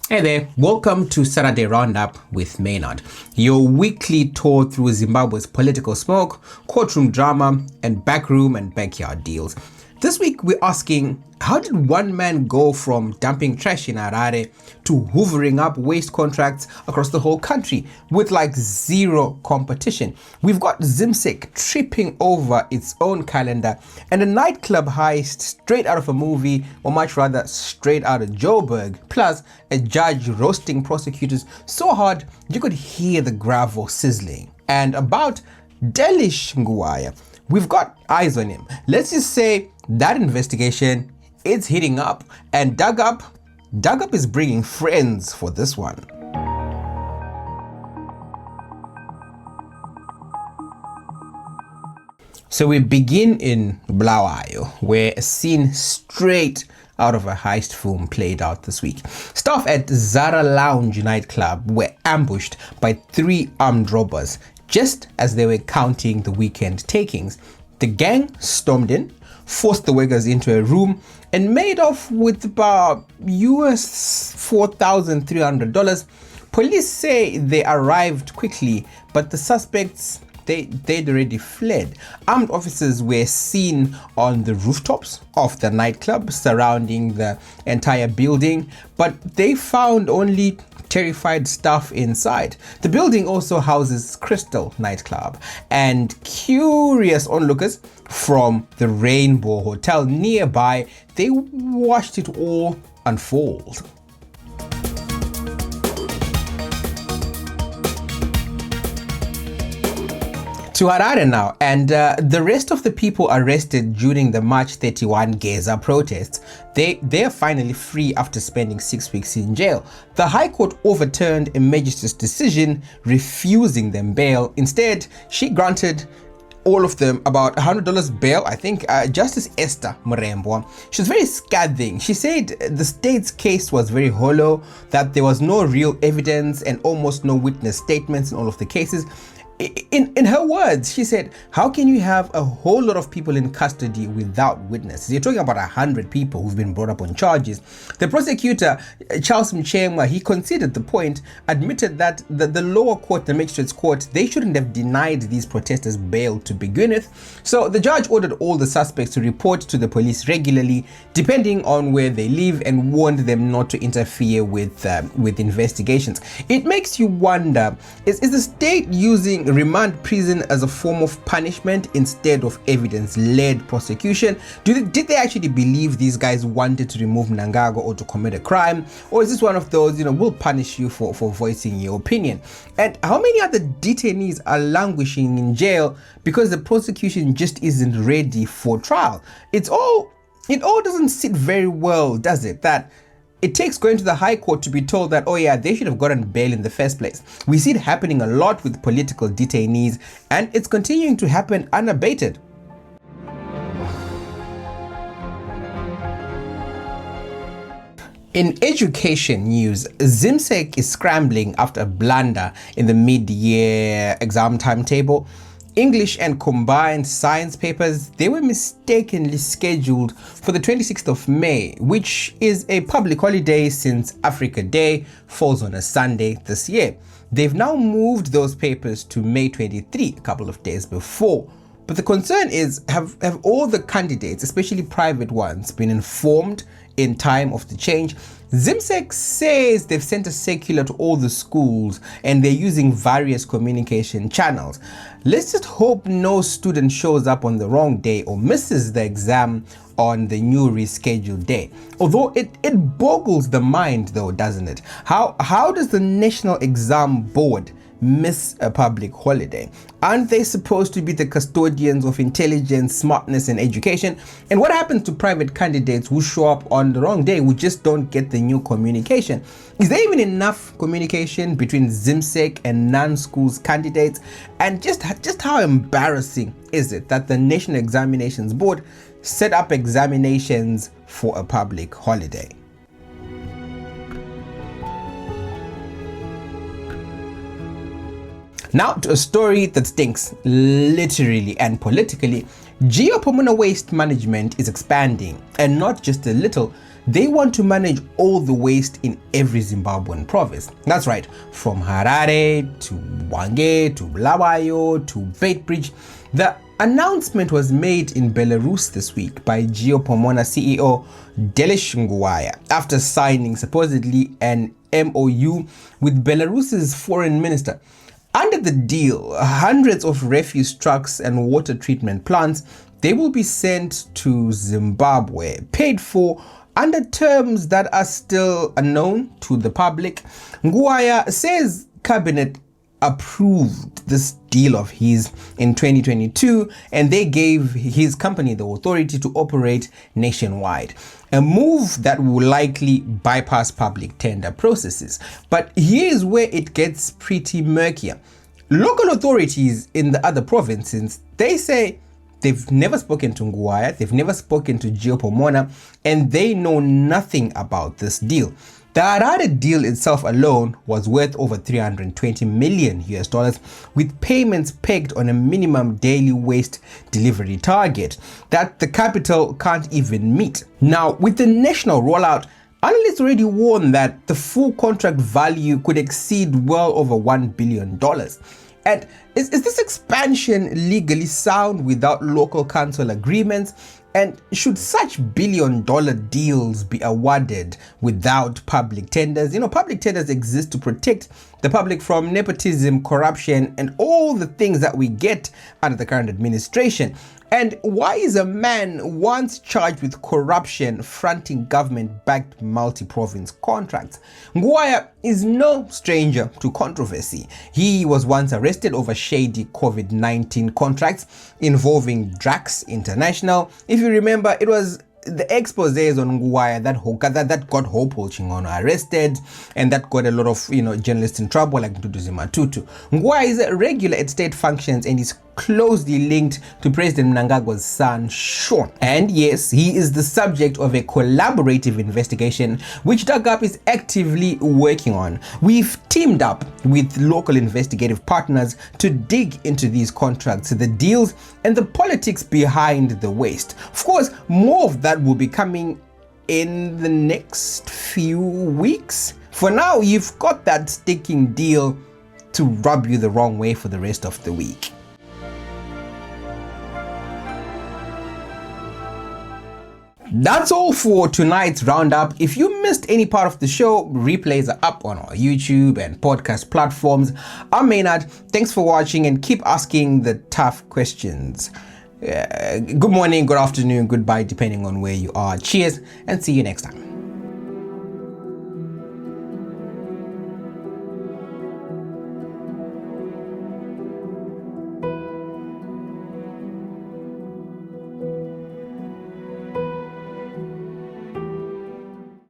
Hey there, welcome to Saturday Roundup with Maynard, your weekly tour through Zimbabwe's political smoke, courtroom drama, and backroom and backyard deals. This week we're asking, how did one man go from dumping trash in Harare to hoovering up waste contracts across the whole country with like zero competition? We've got ZIMSEC tripping over its own calendar and a nightclub heist straight out of a movie, or much rather straight out of Joburg, plus a judge roasting prosecutors so hard you could hear the gravel sizzling. And about Delish Nguwaya, we've got eyes on him. Let's just say that investigation, it's heating up, and Dug Up is bringing friends for this one. So we begin in Bulawayo, where a scene straight out of a heist film played out this week. Staff at Zara Lounge nightclub were ambushed by 3 armed robbers just as they were counting the weekend takings. The gang stormed in, forced the workers into a room, and made off with about US $4,300. Police say they arrived quickly, but the suspects, they'd already fled. Armed officers were seen on the rooftops of the nightclub surrounding the entire building, but they found only terrified staff inside. The building also houses Crystal nightclub, and curious onlookers from the Rainbow Hotel nearby, they watched it all unfold. To Harare now, and the rest of the people arrested during the March 31 Gaza protests, they're finally free after spending 6 weeks in jail. The High Court overturned a magistrate's decision refusing them bail. Instead, she granted all of them about $100 bail. I think Justice Esther Murembo, she was very scathing. She said the state's case was very hollow, that there was no real evidence and almost no witness statements in all of the cases. In her words, she said, how can you have a whole lot of people in custody without witnesses? You're talking about 100 people who've been brought up on charges. The prosecutor, Charles Mchemwa, he conceded the point, admitted that the lower court, the magistrate's court, they shouldn't have denied these protesters bail to begin with. So the judge ordered all the suspects to report to the police regularly, depending on where they live, and warned them not to interfere with investigations. It makes you wonder, is the state using remand prison as a form of punishment instead of evidence-led prosecution? Did they actually believe these guys wanted to remove Mnangagwa or to commit a crime? Or is this one of those, we'll punish you for voicing your opinion? And how many other detainees are languishing in jail because the prosecution just isn't ready for trial? It all doesn't sit very well, does it? That it takes going to the High Court to be told that, oh yeah, they should have gotten bail in the first place. We see it happening a lot with political detainees, and it's continuing to happen unabated. In education news, ZIMSEC is scrambling after a blunder in the mid-year exam timetable. English and combined science papers, they were mistakenly scheduled for the 26th of May, which is a public holiday since Africa Day falls on a Sunday this year. They've now moved those papers to May 23, a couple of days before. But the concern is, have all the candidates, especially private ones, been informed in time of the change? ZIMSEC says they've sent a circular to all the schools and they're using various communication channels. Let's just hope no student shows up on the wrong day or misses the exam on the new rescheduled day. Although it boggles the mind though, doesn't it? How does the National Exam Board miss a public holiday? Aren't they supposed to be the custodians of intelligence, smartness, and education? And what happens to private candidates who show up on the wrong day, who just don't get the new communication? Is there even enough communication between ZIMSEC and non-schools candidates? And just how embarrassing is it that the National Examinations Board set up examinations for a public holiday? Now to a story that stinks, literally and politically. Geo Pomona waste management is expanding, and not just a little. They want to manage all the waste in every Zimbabwean province. That's right, from Harare to Hwange to Bulawayo to Beitbridge. The announcement was made in Belarus this week by Geo Pomona CEO Delish Nguwaya after signing supposedly an MOU with Belarus's foreign minister. Under the deal, hundreds of refuse trucks and water treatment plants, they will be sent to Zimbabwe, paid for under terms that are still unknown to the public. Nguwaya says cabinet approved this deal of his in 2022, and they gave his company the authority to operate nationwide, a move that will likely bypass public tender processes. But here's where it gets pretty murkier. Local authorities in the other provinces, they say they've never spoken to Nguwaya, they've never spoken to Geo Pomona, and they know nothing about this deal. The Harare deal itself alone was worth over $320 million, with payments pegged on a minimum daily waste delivery target that the capital can't even meet. Now, with the national rollout, analysts already warn that the full contract value could exceed well over $1 billion. And is this expansion legally sound without local council agreements? And should such billion-dollar deals be awarded without public tenders? You know, public tenders exist to protect the public from nepotism, corruption, and all the things that we get under the current administration. And why is a man once charged with corruption fronting government-backed multi-province contracts? Nguwaya is no stranger to controversy. He was once arrested over shady COVID-19 contracts involving Drax International. If you remember, it was the exposés on Nguwaya that got Hope Chingono arrested, and that got a lot of journalists in trouble, like Ndudu Matutu. Nguwaya is a regular at state functions and is closely linked to President Mnangagwa's son, Sean. And yes, he is the subject of a collaborative investigation which Dagap is actively working on. We've teamed up with local investigative partners to dig into these contracts, the deals, and the politics behind the waste. Of course, more of that will be coming in the next few weeks. For now, you've got that sticking deal to rub you the wrong way for the rest of the week. That's all for tonight's roundup. If you missed any part of the show, replays are up on our YouTube and podcast platforms. I'm Maynard. Thanks for watching, and keep asking the tough questions. Good morning, good afternoon, goodbye, depending on where you are. Cheers, and see you next time.